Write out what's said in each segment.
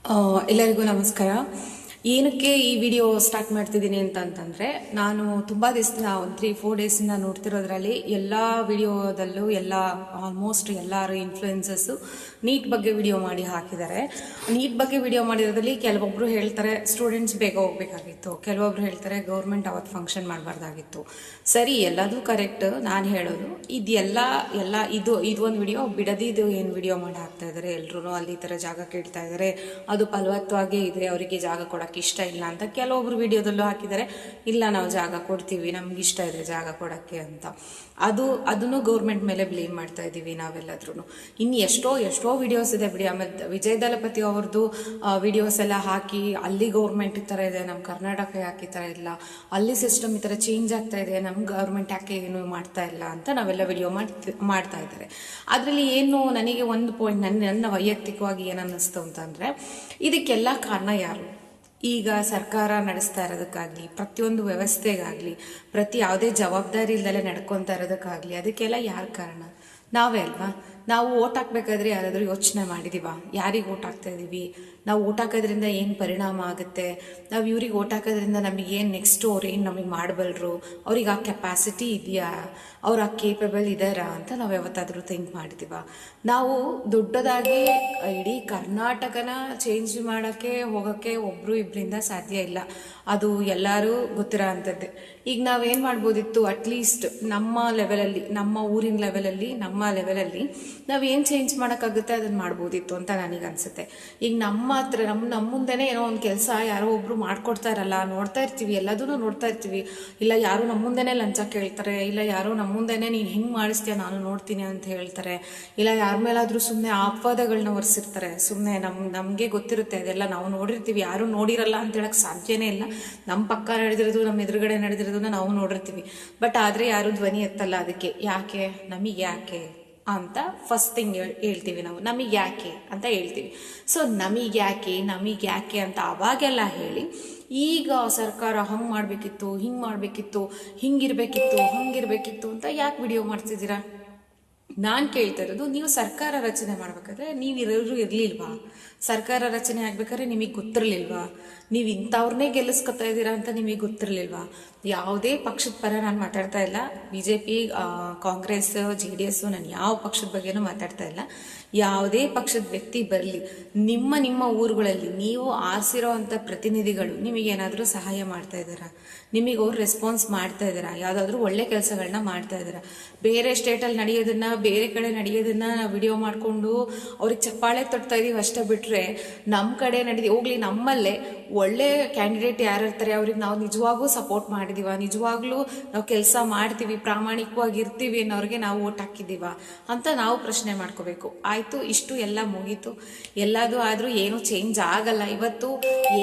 ಎಲ್ಲರಿಗೂ ನಮಸ್ಕಾರ. ಏನಕ್ಕೆ ಈ ವಿಡಿಯೋ ಸ್ಟಾರ್ಟ್ ಮಾಡ್ತಿದ್ದೀನಿ ಅಂತಂದರೆ, ನಾನು ತುಂಬ ದಿವಸದಿಂದ ಒಂದು 3-4 ಡೇಸಿಂದ ನೋಡ್ತಿರೋದ್ರಲ್ಲಿ ಎಲ್ಲ ವಿಡಿಯೋದಲ್ಲೂ ಆಲ್ಮೋಸ್ಟ್ ಎಲ್ಲರೂ ಇನ್ಫ್ಲುಯೆನ್ಸಸ್ಸು ನೀಟ್ ಬಗ್ಗೆ ವಿಡಿಯೋ ಮಾಡಿ ಹಾಕಿದ್ದಾರೆ. ನೀಟ್ ಬಗ್ಗೆ ವಿಡಿಯೋ ಮಾಡಿರೋದ್ರಲ್ಲಿ ಕೆಲವೊಬ್ಬರು ಹೇಳ್ತಾರೆ ಸ್ಟೂಡೆಂಟ್ಸ್ ಬೇಗ ಹೋಗ್ಬೇಕಾಗಿತ್ತು, ಕೆಲವೊಬ್ರು ಹೇಳ್ತಾರೆ ಗೌರ್ಮೆಂಟ್ ಅವತ್ತು ಫಂಕ್ಷನ್ ಮಾಡಬಾರ್ದಾಗಿತ್ತು. ಸರಿ, ಎಲ್ಲದೂ ಕರೆಕ್ಟ್. ನಾನು ಹೇಳೋದು ಇದು ಒಂದು ವಿಡಿಯೋ ಬಿಡದಿದ್ದು ಏನು ವಿಡಿಯೋ ಮಾಡಿ ಹಾಕ್ತಾ ಇದ್ದಾರೆ. ಎಲ್ಲರೂ ಅಲ್ಲಿ ಈ ಥರ ಜಾಗ ಕೇಳ್ತಾ ಇದ್ದಾರೆ, ಅದು ಫಲವತ್ತವಾಗೇ ಇದೆ, ಅವರಿಗೆ ಜಾಗ ಕೊಡೋಕ್ಕೆ ಇಷ್ಟ ಇಲ್ಲ ಅಂತ ಕೆಲವೊಬ್ರು ವಿಡಿಯೋದಲ್ಲೂ ಹಾಕಿದ್ದಾರೆ. ಇಲ್ಲ, ನಾವು ಜಾಗ ಕೊಡ್ತೀವಿ, ನಮ್ಗೆ ಇಷ್ಟ ಇದೆ ಜಾಗ ಕೊಡೋಕ್ಕೆ ಅಂತ. ಅದನ್ನು ಗೌರ್ಮೆಂಟ್ ಮೇಲೆ ಬ್ಲೇಮ್ ಮಾಡ್ತಾ ಇದ್ದೀವಿ ನಾವೆಲ್ಲದ್ರೂ. ಇನ್ನು ಎಷ್ಟೋ ವಿಡಿಯೋಸ್ ಇದೆ ಬಿಡಿ. ಆಮೇಲೆ ವಿಜಯ್ ದಳಪತಿ ಅವ್ರದ್ದು ವಿಡಿಯೋಸ್ ಎಲ್ಲ ಹಾಕಿ ಅಲ್ಲಿ ಗೌರ್ಮೆಂಟ್ ಈ ಥರ ಇದೆ, ನಮ್ಮ ಕರ್ನಾಟಕ ಯಾಕೆ ಈ ಥರ ಇಲ್ಲ, ಅಲ್ಲಿ ಸಿಸ್ಟಮ್ ಈ ಥರ ಚೇಂಜ್ ಆಗ್ತಾ ಇದೆ, ನಮ್ಮ ಗೌರ್ಮೆಂಟ್ ಯಾಕೆ ಏನು ಮಾಡ್ತಾ ಇಲ್ಲ ಅಂತ ನಾವೆಲ್ಲ ವಿಡಿಯೋ ಮಾಡ್ತಾ ಇದ್ದಾರೆ. ಅದರಲ್ಲಿ ಏನು ನನಗೆ ಒಂದು ಪಾಯಿಂಟ್ ನನ್ನ ವೈಯಕ್ತಿಕವಾಗಿ ಏನನ್ನಿಸ್ತು ಅಂತಂದರೆ, ಇದಕ್ಕೆಲ್ಲ ಕಾರಣ ಯಾರು? ಈಗ ಸರ್ಕಾರ ನಡೆಸ್ತಾ ಇರೋದಕ್ಕಾಗಲಿ, ಪ್ರತಿಯೊಂದು ವ್ಯವಸ್ಥೆಗಾಗಲಿ, ಯಾವುದೇ ಜವಾಬ್ದಾರಿ ಇಲ್ಲದಲ್ಲೇ ನಡ್ಕೊತಾ ಇರೋದಕ್ಕಾಗಲಿ, ಅದಕ್ಕೆಲ್ಲ ಯಾರು ಕಾರಣ? ನಾವೇ ಅಲ್ವಾ? ನಾವು ಓಟ್ ಹಾಕ್ಬೇಕಾದ್ರೆ ಯಾರಾದರೂ ಯೋಚನೆ ಮಾಡಿದೀವ ಯಾರಿಗೆ ಓಟ್ ಹಾಕ್ತಾ ಇದ್ದೀವಿ, ನಾವು ಓಟ್ ಹಾಕೋದ್ರಿಂದ ಏನು ಪರಿಣಾಮ ಆಗುತ್ತೆ, ನಾವು ಇವ್ರಿಗೆ ಓಟ್ ಹಾಕೋದ್ರಿಂದ ನಮಗೇನು ನೆಕ್ಸ್ಟು ಅವ್ರು ಏನು ನಮಗೆ ಮಾಡಬಲ್ಲರು, ಅವ್ರಿಗೆ ಆ ಕೆಪಾಸಿಟಿ ಇದೆಯಾ, ಅವ್ರು ಆ ಕೇಪಬಲ್ ಇದ್ದಾರಾ ಅಂತ ನಾವು ಯಾವತ್ತಾದರೂ ಥಿಂಕ್ ಮಾಡಿದೀವ? ನಾವು ದೊಡ್ಡದಾಗಿ ಇಡೀ ಕರ್ನಾಟಕನ ಚೇಂಜ್ ಮಾಡೋಕ್ಕೆ ಹೋಗೋಕ್ಕೆ ಒಬ್ಬರು ಇಬ್ಬರಿಂದ ಸಾಧ್ಯ ಇಲ್ಲ, ಅದು ಎಲ್ಲರೂ ಗೊತ್ತಿರೋ ಅಂಥದ್ದೇ. ಈಗ ನಾವೇನು ಮಾಡ್ಬೋದಿತ್ತು, ಅಟ್ಲೀಸ್ಟ್ ನಮ್ಮ ಲೆವೆಲಲ್ಲಿ, ನಮ್ಮ ಊರಿನ ಲೆವೆಲಲ್ಲಿ, ನಮ್ಮ ಲೆವೆಲಲ್ಲಿ ನಾವೇನು ಚೇಂಜ್ ಮಾಡೋಕ್ಕಾಗುತ್ತೆ ಅದನ್ನು ಮಾಡ್ಬೋದಿತ್ತು ಅಂತ ನನಗೆ ಅನಿಸುತ್ತೆ. ಈಗ ನಮ್ಮ ಹತ್ರ ನಮ್ಮ ಮುಂದೆನೇ ಏನೋ ಒಂದು ಕೆಲಸ ಯಾರೋ ಒಬ್ರು ಮಾಡ್ಕೊಡ್ತಾ ಇರಲ್ಲ, ನೋಡ್ತಾ ಇರ್ತೀವಿ, ಎಲ್ಲದೂ ನೋಡ್ತಾ ಇರ್ತೀವಿ. ಇಲ್ಲ ಯಾರೋ ನಮ್ಮ ಮುಂದೆನೇ ಲಂಚ ಕೇಳ್ತಾರೆ, ಇಲ್ಲ ಯಾರೋ ನಮ್ಮ ಮುಂದೆನೇ ನೀನು ಹಿಂಗೆ ಮಾಡಿಸ್ತೀಯ ನಾನು ನೋಡ್ತೀನಿ ಅಂತ ಹೇಳ್ತಾರೆ, ಇಲ್ಲ ಯಾರ ಮೇಲಾದರೂ ಸುಮ್ಮನೆ ಅಪವಾದಗಳನ್ನ ಹೊರಿಸಿರ್ತಾರೆ. ಸುಮ್ಮನೆ ನಮಗೆ ಗೊತ್ತಿರುತ್ತೆ ಅದೆಲ್ಲ, ನಾವು ನೋಡಿರ್ತೀವಿ, ಯಾರೂ ನೋಡಿರಲ್ಲ ಅಂತ ಹೇಳಕ್ಕೆ ಸಾಧ್ಯನೇ ಇಲ್ಲ. ನಮ್ಮ ಪಕ್ಕ ನಡೆದಿರೋದು, ನಮ್ಮ ಎದುರುಗಡೆ ನಡೆದಿರೋದನ್ನ ನಾವು ನೋಡಿರ್ತೀವಿ. ಬಟ್ ಆದರೆ ಯಾರು ಧ್ವನಿ ಎತ್ತಲ್ಲ ಅದಕ್ಕೆ. ಯಾಕೆ? ನಮಗೆ ಯಾಕೆ ಅಂತ ಫಸ್ಟ್ ಥಿಂಗ್ ಹೇಳ್ತೀವಿ ನಾವು, ನಮಗೆ ಯಾಕೆ ಅಂತ ಹೇಳ್ತೀವಿ. ಸೊ ನಮಗೆ ಯಾಕೆ ಅಂತ ಅವಾಗೆಲ್ಲ ಹೇಳಿ, ಈಗ ಸರ್ಕಾರ ಹಂಗೆ ಮಾಡಬೇಕಿತ್ತು, ಹಿಂಗೆ ಮಾಡಬೇಕಿತ್ತು, ಹಂಗಿರಬೇಕಿತ್ತು ಅಂತ ಯಾಕೆ ವಿಡಿಯೋ ಮಾಡ್ತಿದ್ದೀರಾ? ನಾನು ಕೇಳ್ತಾ ಇರೋದು, ನೀವು ಸರ್ಕಾರ ರಚನೆ ಮಾಡ್ಬೇಕಾದ್ರೆ ನೀವಿರೋರು ಇರಲಿಲ್ವಾ? ಸರ್ಕಾರ ರಚನೆ ಆಗ್ಬೇಕಾದ್ರೆ ನಿಮಗೆ ಗೊತ್ತಿರಲಿಲ್ವಾ? ನೀವು ಇಂಥವ್ರನ್ನೇ ಗೆಲ್ಲಿಸ್ಕೊತಾ ಇದ್ದೀರಾ ಅಂತ ನಿಮಗೆ ಗೊತ್ತಿರಲಿಲ್ವಾ? ಯಾವುದೇ ಪಕ್ಷದ ಪರ ನಾನು ಮಾತಾಡ್ತಾ ಇಲ್ಲ. BJP, ಕಾಂಗ್ರೆಸ್, JDS, ನಾನು ಯಾವ ಪಕ್ಷದ ಬಗ್ಗೆನೂ ಮಾತಾಡ್ತಾ ಇಲ್ಲ. ಯಾವುದೇ ಪಕ್ಷದ ವ್ಯಕ್ತಿ ಬರಲಿ, ನಿಮ್ಮ ಊರುಗಳಲ್ಲಿ ನೀವು ಆರಿಸಿರೋ ಅಂಥ ಪ್ರತಿನಿಧಿಗಳು ನಿಮಗೇನಾದರೂ ಸಹಾಯ ಮಾಡ್ತಾ ಇದ್ದಾರಾ? ನಿಮಗೆ ಅವ್ರು ರೆಸ್ಪಾನ್ಸ್ ಮಾಡ್ತಾ ಇದ್ದಾರಾ? ಯಾವುದಾದ್ರೂ ಒಳ್ಳೆ ಕೆಲಸಗಳನ್ನ ಮಾಡ್ತಾ ಇದ್ದಾರಾ? ಬೇರೆ ಸ್ಟೇಟಲ್ಲಿ ನಡೆಯೋದನ್ನ, ಬೇರೆ ಕಡೆ ನಡೆಯೋದನ್ನ ನಾವು ವಿಡಿಯೋ ಮಾಡಿಕೊಂಡು ಅವ್ರಿಗೆ ಚಪ್ಪಾಳೆ ತೊಡ್ತಾ ಇದೀವಿ ಅಷ್ಟೇ ಬಿಟ್ಟರೆ, ನಮ್ಮ ಕಡೆ ಹೋಗ್ಲಿ, ನಮ್ಮಲ್ಲೇ ಒಳ್ಳೆ ಕ್ಯಾಂಡಿಡೇಟ್ ಯಾರು ಇರ್ತಾರೆ ಅವ್ರಿಗೆ ನಾವು ನಿಜವಾಗೂ ಸಪೋರ್ಟ್ ಮಾಡಿದೀವ, ನಿಜವಾಗ್ಲೂ ನಾವು ಕೆಲಸ ಮಾಡ್ತೀವಿ, ಪ್ರಾಮಾಣಿಕವಾಗಿ ಇರ್ತೀವಿ ಅನ್ನೋರಿಗೆ ನಾವು ಓಟ್ ಹಾಕಿದ್ದೀವ ಅಂತ ನಾವು ಪ್ರಶ್ನೆ ಮಾಡ್ಕೋಬೇಕು. ಆಯಿತು, ಇಷ್ಟು ಎಲ್ಲ ಮುಗೀತು, ಎಲ್ಲದೂ ಆದರೂ ಏನೂ ಚೇಂಜ್ ಆಗಲ್ಲ. ಇವತ್ತು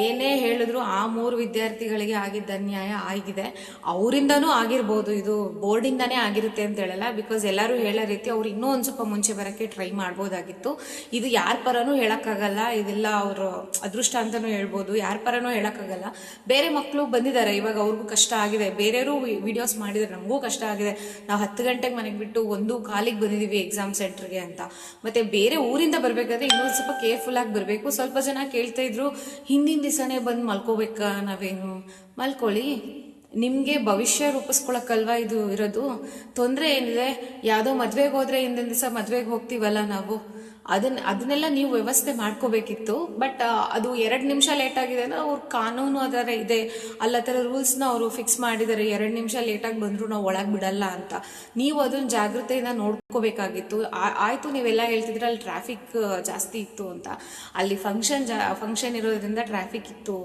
ಏನೇ ಹೇಳಿದ್ರು ಆ 3 ವಿದ್ಯಾರ್ಥಿಗಳಿಗೆ ಆಗಿದ್ದ ಅನ್ಯಾಯ ಆಗಿದೆ. ಅವರಿಂದನೂ ಆಗಿರ್ಬೋದು, ಇದು ಬೋರ್ಡಿಂದಾನೇ ಆಗಿರುತ್ತೆ ಅಂತ ಹೇಳಲ್ಲ. ಬಿಕಾಸ್ ಎಲ್ಲರೂ ಹೇಳೋ ರೀತಿ ಅವ್ರು ಇನ್ನೂ ಒಂದು ಸ್ವಲ್ಪ ಮುಂಚೆ ಬರೋಕ್ಕೆ ಟ್ರೈ ಮಾಡ್ಬೋದಾಗಿತ್ತು. ಇದು ಯಾರ ಪರನೂ ಹೇಳೋಕ್ಕಾಗಲ್ಲ, ಇದೆಲ್ಲ ಅವರು ಅದೃಷ್ಟ ಅಂತಲೂ ಹೇಳ್ಬೋದು. ಯಾರ ಪರನೂ ಹೇಳೋಕ್ಕಾಗಲ್ಲ. ಬೇರೆ ಮಕ್ಕಳು ಬಂದಿದ್ದಾರೆ, ಇವಾಗ ಅವ್ರಿಗೂ ಕಷ್ಟ ಆಗಿದೆ. ಬೇರೆಯವರು ವಿಡಿಯೋಸ್ ಮಾಡಿದರೆ ನಮಗೂ ಕಷ್ಟ ಆಗಿದೆ. ನಾವು 10 ಗಂಟೆಗೆ ಮನೆಗೆ ಬಿಟ್ಟು 1:15 ಬಂದಿದ್ದೀವಿ ಎಕ್ಸಾಮ್ ಸೆಂಟರ್ಗೆ ಅಂತ. ಮತ್ತೆ ಬೇರೆ ಊರಿಂದ ಬರಬೇಕಾದ್ರೆ ಇನ್ನೊಂದು ಸ್ವಲ್ಪ ಕೇರ್ಫುಲ್ ಆಗಿ ಬರಬೇಕು. ಸ್ವಲ್ಪ ಜನ ಕೇಳ್ತಾ ಇದ್ರು, ಹಿಂದಿನ ದಿವಸನೇ ಬಂದು ಮಲ್ಕೋಬೇಕಾ? ನಾವೇನು ಮಲ್ಕೊಳ್ಳಿ, ನಿಮಗೆ ಭವಿಷ್ಯ ರೂಪಿಸ್ಕೊಳಕ್ಕಲ್ವಾ ಇದು ಇರೋದು. ತೊಂದರೆ ಏನಿದೆ? ಯಾವುದೋ ಮದುವೆಗೆ ಹೋದ್ರೆ ಹಿಂದಿನ ದಿವಸ ಮದುವೆಗೆ ಹೋಗ್ತೀವಲ್ಲ ನಾವು, ಅದನ್ನೆಲ್ಲ ನೀವು ವ್ಯವಸ್ಥೆ ಮಾಡ್ಕೋಬೇಕಿತ್ತು. ಬಟ್ ಅದು 2 ನಿಮಿಷ ಲೇಟ್ ಆಗಿದೆ ಅಂದ್ರೆ ಅವ್ರ ಕಾನೂನು ಅದರ ಇದೆ, ಅಲ್ಲ ಥರ ರೂಲ್ಸ್ನ ಅವರು ಫಿಕ್ಸ್ ಮಾಡಿದ್ದಾರೆ. 2 ನಿಮಿಷ ಲೇಟಾಗಿ ಬಂದರೂ ನಾವು ಒಳಗೆ ಬಿಡಲ್ಲ ಅಂತ. ನೀವು ಅದನ್ನ ಜಾಗೃತೆಯಿಂದ ನೋಡ್ಕೋಬೇಕಾಗಿತ್ತು. ಆಯಿತು, ನೀವೆಲ್ಲ ಹೇಳ್ತಿದ್ರೆ ಅಲ್ಲಿ ಟ್ರಾಫಿಕ್ ಜಾಸ್ತಿ ಇತ್ತು ಅಂತ. ಅಲ್ಲಿ ಫಂಕ್ಷನ್ ಇರೋದ್ರಿಂದ ಟ್ರಾಫಿಕ್ ಇತ್ತು,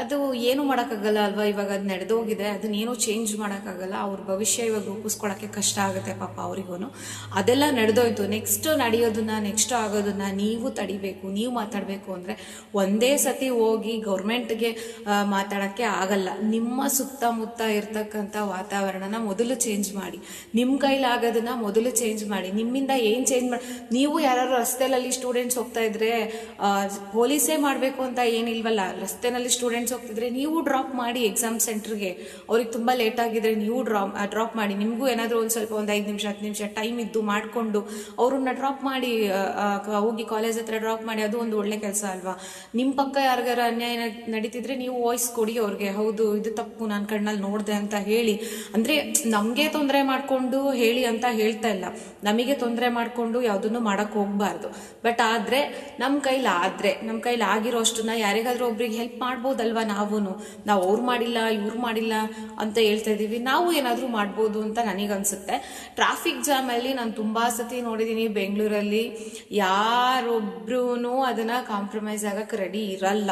ಅದು ಏನು ಮಾಡೋಕ್ಕಾಗಲ್ಲ ಅಲ್ವಾ? ಇವಾಗ ಅದು ನಡೆದೋಗಿದೆ, ಅದನ್ನೇನು ಚೇಂಜ್ ಮಾಡೋಕ್ಕಾಗಲ್ಲ. ಅವ್ರ ಭವಿಷ್ಯ ಇವಾಗ ರೂಪಿಸ್ಕೊಳ್ಳೋಕ್ಕೆ ಕಷ್ಟ ಆಗುತ್ತೆ ಪಾಪ ಅವರಿಗೂ. ಅದೆಲ್ಲ ನಡೆದೋಯ್ತು. ನೆಕ್ಸ್ಟ್ ಆಗೋದನ್ನ ನೀವು ತಡಿಬೇಕು. ನೀವು ಮಾತಾಡಬೇಕು ಅಂದರೆ ಒಂದೇ ಸತಿ ಹೋಗಿ ಗೌರ್ಮೆಂಟ್ಗೆ ಮಾತಾಡೋಕ್ಕೆ ಆಗಲ್ಲ. ನಿಮ್ಮ ಸುತ್ತಮುತ್ತ ಇರ್ತಕ್ಕಂಥ ವಾತಾವರಣನ ಮೊದಲು ಚೇಂಜ್ ಮಾಡಿ, ನಿಮ್ಮ ಕೈಲಾಗೋದನ್ನ ಮೊದಲು ಚೇಂಜ್ ಮಾಡಿ. ನಿಮ್ಮಿಂದ ಏನು ಚೇಂಜ್ ಮಾಡಿ, ನೀವು ಯಾರು ರಸ್ತೆಯಲ್ಲಿ ಸ್ಟೂಡೆಂಟ್ಸ್ ಹೋಗ್ತಾ ಇದ್ರೆ ಪೊಲೀಸೇ ಮಾಡಬೇಕು ಅಂತ ಏನಿಲ್ವಲ್ಲ. ರಸ್ತೆನಲ್ಲಿ ಸ್ಟೂಡೆಂಟ್ಸ್ ಹೋಗ್ತಿದ್ರೆ ನೀವು ಡ್ರಾಪ್ ಮಾಡಿ ಎಕ್ಸಾಮ್ ಸೆಂಟರ್ಗೆ. ಅವ್ರಿಗೆ ತುಂಬ ಲೇಟ್ ಆಗಿದ್ರೆ ನೀವು ಡ್ರಾಪ್ ಮಾಡಿ. ನಿಮಗೂ ಏನಾದರೂ ಒಂದು ಸ್ವಲ್ಪ 5 ನಿಮಿಷ 10 ನಿಮಿಷ ಟೈಮ್ ಇದ್ದು ಮಾಡಿಕೊಂಡು ಅವ್ರನ್ನ ಡ್ರಾಪ್ ಮಾಡಿ ಹೋಗಿ ಕಾಲೇಜ್ ಹತ್ರ ಡ್ರಾಪ್ ಮಾಡಿ, ಅದು ಒಂದು ಒಳ್ಳೆ ಕೆಲಸ ಅಲ್ವಾ? ನಿಮ್ಮ ಪಕ್ಕ ಯಾರಿಗಾರ ಅನ್ಯಾಯ ನಡೀತಿದ್ರೆ ನೀವು ವಾಯ್ಸ್ ಕೊಡಿ ಅವ್ರಿಗೆ, ಹೌದು ಇದು ತಪ್ಪು, ನಾನು ಕಣ್ಣಲ್ಲಿ ನೋಡಿದೆ ಅಂತ ಹೇಳಿ. ಅಂದ್ರೆ ನಮಗೆ ತೊಂದರೆ ಮಾಡ್ಕೊಂಡು ಹೇಳಿ ಅಂತ ಹೇಳ್ತಾ ಇಲ್ಲ, ನಮಗೆ ತೊಂದರೆ ಮಾಡ್ಕೊಂಡು ಯಾವುದನ್ನು ಮಾಡಕ್ ಹೋಗ್ಬಾರ್ದು. ಬಟ್ ಆದ್ರೆ ನಮ್ಮ ಕೈಲಿ ಆಗಿರೋ ಅಷ್ಟನ್ನ ಯಾರಿಗಾದ್ರೂ ಒಬ್ರಿಗೆ ಹೆಲ್ಪ್ ಮಾಡ್ಬೋದಲ್ವಾ? ನಾವು ಅವ್ರು ಮಾಡಿಲ್ಲ ಇವ್ರು ಮಾಡಿಲ್ಲ ಅಂತ ಹೇಳ್ತಾ ಇದೀವಿ, ನಾವು ಏನಾದ್ರೂ ಮಾಡ್ಬೋದು ಅಂತ ನನಗನ್ಸುತ್ತೆ. ಟ್ರಾಫಿಕ್ ಜಾಮ್ ಅಲ್ಲಿ ನಾನು ತುಂಬಾ ಸತಿ ನೋಡಿದೀನಿ ಬೆಂಗಳೂರಲ್ಲಿ, ಯಾರೊಬ್ರು ಅದನ್ನ ಕಾಂಪ್ರಮೈಸ್ ಆಗಕ್ಕೆ ರೆಡಿ ಇರಲ್ಲ.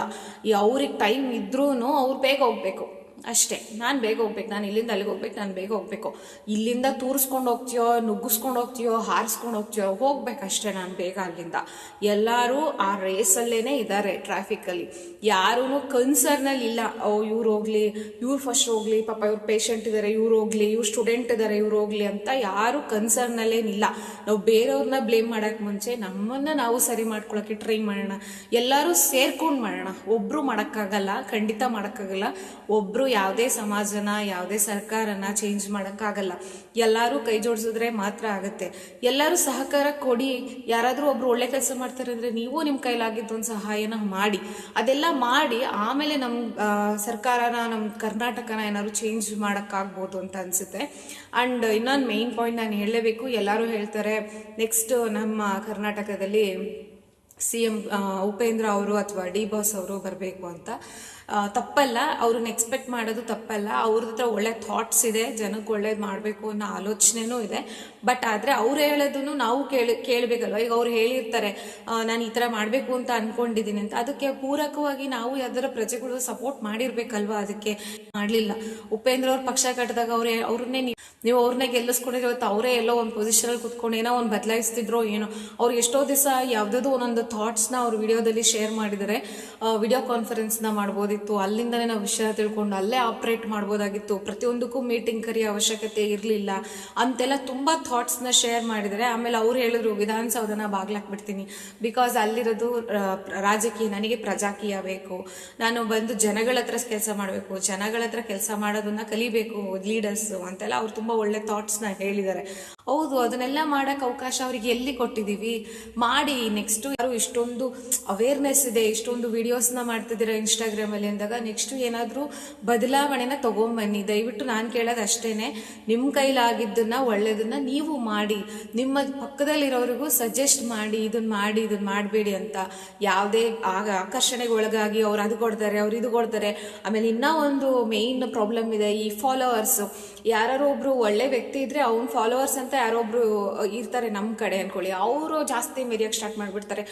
ಅವ್ರಿಗೆ ಟೈಮ್ ಇದ್ರೂ ಅವ್ರು ಬೇಗ ಹೋಗ್ಬೇಕು ಅಷ್ಟೇ. ನಾನು ಬೇಗ ಹೋಗ್ಬೇಕು, ನಾನು ಇಲ್ಲಿಂದ ಅಲ್ಲಿಗೆ ಹೋಗ್ಬೇಕು, ನಾನು ಬೇಗ ಹೋಗ್ಬೇಕು. ಇಲ್ಲಿಂದ ತೂರಿಸ್ಕೊಂಡು ಹೋಗ್ತೀಯೋ, ನುಗ್ಗಿಸ್ಕೊಂಡು ಹೋಗ್ತೀಯೋ, ಹಾರಿಸ್ಕೊಂಡು ಹೋಗ್ತೀಯೋ, ಹೋಗ್ಬೇಕಷ್ಟೇ ನಾನು ಬೇಗ ಅಲ್ಲಿಂದ. ಎಲ್ಲರೂ ಆ ರೇಸಲ್ಲೇನೆ ಇದ್ದಾರೆ ಟ್ರಾಫಿಕಲ್ಲಿ. ಯಾರೂ ಕನ್ಸರ್ನಲ್ಲಿ ಇಲ್ಲ, ಇವ್ರು ಹೋಗ್ಲಿ, ಇವ್ರು ಫಸ್ಟ್ ಹೋಗ್ಲಿ, ಪಾಪ ಇವ್ರು ಪೇಷಂಟ್ ಇದ್ದಾರೆ ಇವ್ರು ಹೋಗ್ಲಿ, ಇವ್ರು ಸ್ಟೂಡೆಂಟ್ ಇದ್ದಾರೆ ಇವ್ರು ಹೋಗ್ಲಿ ಅಂತ ಯಾರು ಕನ್ಸರ್ನಲ್ಲೇನಿಲ್ಲ. ನಾವು ಬೇರೆಯವ್ರನ್ನ ಬ್ಲೇಮ್ ಮಾಡಕ್ ಮುಂಚೆ ನಮ್ಮನ್ನ ನಾವು ಸರಿ ಮಾಡ್ಕೊಳಕ್ಕೆ ಟ್ರೈ ಮಾಡೋಣ, ಎಲ್ಲರೂ ಸೇರ್ಕೊಂಡು ಮಾಡೋಣ. ಒಬ್ರು ಮಾಡಕ್ಕಾಗಲ್ಲ, ಖಂಡಿತ ಮಾಡಕ್ಕಾಗಲ್ಲ. ಒಬ್ರು ಯಾವುದೇ ಸಮಾಜನ, ಯಾವುದೇ ಸರ್ಕಾರನ ಚೇಂಜ್ ಮಾಡೋಕ್ಕಾಗಲ್ಲ. ಎಲ್ಲರೂ ಕೈ ಜೋಡಿಸಿದ್ರೆ ಮಾತ್ರ ಆಗುತ್ತೆ. ಎಲ್ಲರೂ ಸಹಕಾರ ಕೊಡಿ. ಯಾರಾದರೂ ಒಬ್ರು ಒಳ್ಳೆ ಕೆಲಸ ಮಾಡ್ತಾರೆ ಅಂದ್ರೆ ನೀವು ನಿಮ್ಮ ಕೈಲಾಗಿದ್ದು ಒಂದು ಸಹಾಯನ ಮಾಡಿ, ಅದೆಲ್ಲ ಮಾಡಿ ಆಮೇಲೆ ನಮ್ಮ ಸರ್ಕಾರನ, ನಮ್ಮ ಕರ್ನಾಟಕನ ಏನಾದ್ರು ಚೇಂಜ್ ಮಾಡೋಕ್ಕಾಗ್ಬೋದು ಅಂತ ಅನ್ಸುತ್ತೆ. ಅಂಡ್ ಇನ್ನೊಂದು ಮೇನ್ ಪಾಯಿಂಟ್ ನಾನು ಹೇಳಲೇಬೇಕು. ಎಲ್ಲರೂ ಹೇಳ್ತಾರೆ ನೆಕ್ಸ್ಟ್ ನಮ್ಮ ಕರ್ನಾಟಕದಲ್ಲಿ CM ಉಪೇಂದ್ರ ಅವರು ಅಥವಾ ಡಿ ಬಾಸ್ ಅವರು ಬರಬೇಕು ಅಂತ. ತಪ್ಪಲ್ಲ, ಅವ್ರನ್ನ ಎಕ್ಸ್ಪೆಕ್ಟ್ ಮಾಡೋದು ತಪ್ಪಲ್ಲ. ಅವ್ರ ಹತ್ರ ಒಳ್ಳೆ ಥಾಟ್ಸ್ ಇದೆ, ಜನಕ್ಕೆ ಒಳ್ಳೇದು ಮಾಡಬೇಕು ಅನ್ನೋ ಆಲೋಚನೆನೂ ಇದೆ. ಬಟ್ ಆದರೆ ಅವ್ರು ಹೇಳೋದನ್ನು ನಾವು ಕೇಳಬೇಕಲ್ವ? ಈಗ ಅವ್ರು ಹೇಳಿರ್ತಾರೆ ನಾನು ಈ ಥರ ಮಾಡಬೇಕು ಅಂತ ಅನ್ಕೊಂಡಿದ್ದೀನಿ ಅಂತ, ಅದಕ್ಕೆ ಪೂರಕವಾಗಿ ನಾವು ಯಾವ್ದಾರ ಪ್ರಜೆಗಳು ಸಪೋರ್ಟ್ ಮಾಡಿರ್ಬೇಕಲ್ವಾ? ಅದಕ್ಕೆ ಮಾಡಲಿಲ್ಲ. ಉಪೇಂದ್ರ ಅವ್ರ ಪಕ್ಷ ಕಟ್ಟಿದಾಗ ನೀವು ಅವ್ರನ್ನೇ ಗೆಲ್ಲಿಸ್ಕೊಂಡಿರೋ, ಇವತ್ತು ಅವರೇ ಎಲ್ಲೋ ಒಂದು ಪೊಸಿಷನಲ್ಲಿ ಕುತ್ಕೊಂಡು ಏನೋ ಒಂದು ಬದಲಾಯಿಸ್ತಿದ್ರೋ ಏನೋ. ಅವ್ರು ಎಷ್ಟೋ ದಿವಸ ಯಾವುದಾದ್ರು ಒಂದೊಂದು ಥಾಟ್ಸ್ನ ಅವ್ರು ವಿಡಿಯೋದಲ್ಲಿ ಶೇರ್ ಮಾಡಿದರೆ, ವಿಡಿಯೋ ಕಾನ್ಫರೆನ್ಸ್ನ ಮಾಡ್ಬೋದಿತ್ತು, ಅಲ್ಲಿಂದನೇ ನಾವು ವಿಷಯ ತಿಳ್ಕೊಂಡು ಅಲ್ಲೇ ಆಪ್ರೇಟ್ ಮಾಡ್ಬೋದಾಗಿತ್ತು, ಪ್ರತಿಯೊಂದಕ್ಕೂ ಮೀಟಿಂಗ್ ಕರೆಯೋ ಅವಶ್ಯಕತೆ ಇರಲಿಲ್ಲ ಅಂತೆಲ್ಲ ತುಂಬ ಥಾಟ್ಸ್ನ ಶೇರ್ ಮಾಡಿದರೆ. ಆಮೇಲೆ ಅವ್ರು ಹೇಳಿದ್ರು ವಿಧಾನಸೌಧನ ಬಾಗ್ಲಾಕ್ಬಿಡ್ತೀನಿ, ಬಿಕಾಸ್ ಅಲ್ಲಿರೋದು ರಾಜಕೀಯ, ನನಗೆ ಪ್ರಜಾಕೀಯ ಬೇಕು, ನಾನು ಬಂದು ಜನಗಳ ಹತ್ರ ಕೆಲಸ ಮಾಡಬೇಕು, ಜನಗಳ ಹತ್ರ ಕೆಲಸ ಮಾಡೋದನ್ನ ಕಲಿಬೇಕು ಲೀಡರ್ಸ್ ಅಂತೆಲ್ಲ ಅವ್ರು ತುಂಬ ಒಳ್ಳೆ ಥಾಟ್ಸ್ನ ಹೇಳಿದ್ದಾರೆ. ಹೌದು, ಅದನ್ನೆಲ್ಲ ಮಾಡಕ್ಕೆ ಅವಕಾಶ ಅವ್ರಿಗೆ ಎಲ್ಲಿ ಕೊಟ್ಟಿದ್ದೀವಿ? ಮಾಡಿ. ನೆಕ್ಸ್ಟ್ ಯಾರು ಇಷ್ಟೊಂದು ಅವೇರ್ನೆಸ್ ಇದೆ, ಇಷ್ಟೊಂದು ವಿಡಿಯೋಸ್ನ ಮಾಡ್ತಿದ್ದೀರಾ ಇನ್ಸ್ಟಾಗ್ರಾಮಲ್ಲಿ ಅಂದಾಗ ನೆಕ್ಸ್ಟ್ ಏನಾದರೂ ಬದಲಾವಣೆನ ತಗೊಂಬನ್ನಿ. ದಯವಿಟ್ಟು ನಾನು ಕೇಳೋದು ಅಷ್ಟೇನೆ, ನಿಮ್ಮ ಕೈಲಾಗಿದ್ದನ್ನ ಒಳ್ಳೇದನ್ನ ನೀವು ಮಾಡಿ, ನಿಮ್ಮ ಪಕ್ಕದಲ್ಲಿರೋರಿಗೂ ಸಜೆಸ್ಟ್ ಮಾಡಿ, ಇದನ್ನ ಮಾಡಬೇಡಿ ಅಂತ. ಯಾವುದೇ ಆಕರ್ಷಣೆಗೆ ಒಳಗಾಗಿ ಅವ್ರು ಅದು ಕೊಡ್ತಾರೆ, ಅವ್ರು ಇದು ಕೊಡ್ತಾರೆ. ಆಮೇಲೆ ಇನ್ನೂ ಒಂದು ಮೇನ್ ಪ್ರಾಬ್ಲಮ್ ಇದೆ, ಈ ಫಾಲೋವರ್ಸ್. ಯಾರು ಒಬ್ರು ಒಳ್ಳೆ ವ್ಯಕ್ತಿ ಇದ್ರೆ ಅವ್ನ ಫಾಲೋವರ್ಸ್ ಅಂತ ಯಾರೊಬ್ರು ಇರ್ತಾರೆ ನಮ್ಮ ಕಡೆ ಅನ್ಕೊಳ್ಳಿ, ಅವರು ಜಾಸ್ತಿ ಮೆರಿಯಕ್ಕೆ ಸ್ಟಾರ್ಟ್ ಮಾಡಿಬಿಡ್ತಾರೆ.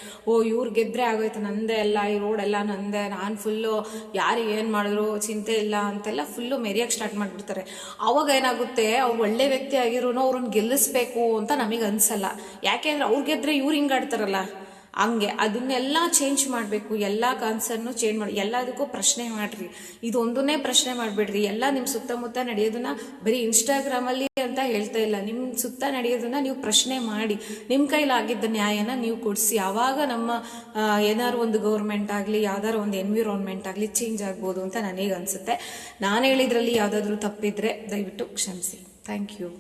ಇವ್ರು ಗೆದ್ರೆ ಆಗೋಯ್ತು, ನಂದೇ ಎಲ್ಲ, ಈ ರೋಡ್ ಎಲ್ಲ ನಂದೇ, ನಾನು ಫುಲ್ಲು ಯಾರು ಏನು ಮಾಡಿದ್ರು ಚಿಂತೆ ಇಲ್ಲ ಅಂತೆಲ್ಲ ಫುಲ್ಲು ಮೆರಿಯಕ್ಕೆ ಸ್ಟಾರ್ಟ್ ಮಾಡಿಬಿಡ್ತಾರೆ. ಅವಾಗ ಏನಾಗುತ್ತೆ, ಅವ್ರು ಒಳ್ಳೆ ವ್ಯಕ್ತಿ ಆಗಿರೋ ಅವ್ರನ್ನ ಗೆಲ್ಲಿಸ್ಬೇಕು ಅಂತ ನಮಗೆ ಅನ್ಸಲ್ಲ. ಯಾಕೆಂದ್ರೆ ಅವ್ರು ಗೆದ್ರೆ ಇವ್ರು ಹಿಂಗಾಡ್ತಾರಲ್ಲ, ಹಂಗೆ ಅದನ್ನೆಲ್ಲ ಚೇಂಜ್ ಮಾಡಬೇಕು. ಎಲ್ಲ ಕಾನ್ಸರ್ನು ಚೇಂಜ್ ಮಾಡಿ, ಎಲ್ಲದಕ್ಕೂ ಪ್ರಶ್ನೆ ಮಾಡ್ರಿ. ಇದೊಂದನ್ನೇ ಪ್ರಶ್ನೆ ಮಾಡಿಬಿಡ್ರಿ. ಎಲ್ಲ ನಿಮ್ಮ ಸುತ್ತಮುತ್ತ ನಡೆಯೋದನ್ನ ಬರೀ ಇನ್ಸ್ಟಾಗ್ರಾಮಲ್ಲಿ ಅಂತ ಹೇಳ್ತಾ ಇಲ್ಲ, ನಿಮ್ಮ ಸುತ್ತ ನಡೆಯೋದನ್ನ ನೀವು ಪ್ರಶ್ನೆ ಮಾಡಿ, ನಿಮ್ಮ ಕೈಲಾಗಿದ್ದ ನ್ಯಾಯನ ನೀವು ಕೊಡಿಸಿ. ಆವಾಗ ನಮ್ಮ ಏನಾದ್ರು ಒಂದು ಗೌರ್ಮೆಂಟ್ ಆಗಲಿ, ಯಾವ್ದಾದ್ರು ಒಂದು ಎನ್ವಿರಾನ್ಮೆಂಟ್ ಆಗಲಿ ಚೇಂಜ್ ಆಗ್ಬೋದು ಅಂತ ನನಗೆ ಅನ್ಸುತ್ತೆ. ನಾನು ಹೇಳಿದ್ರಲ್ಲಿ ಯಾವುದಾದ್ರೂ ತಪ್ಪಿದ್ರೆ ದಯವಿಟ್ಟು ಕ್ಷಮಿಸಿ. Thank you.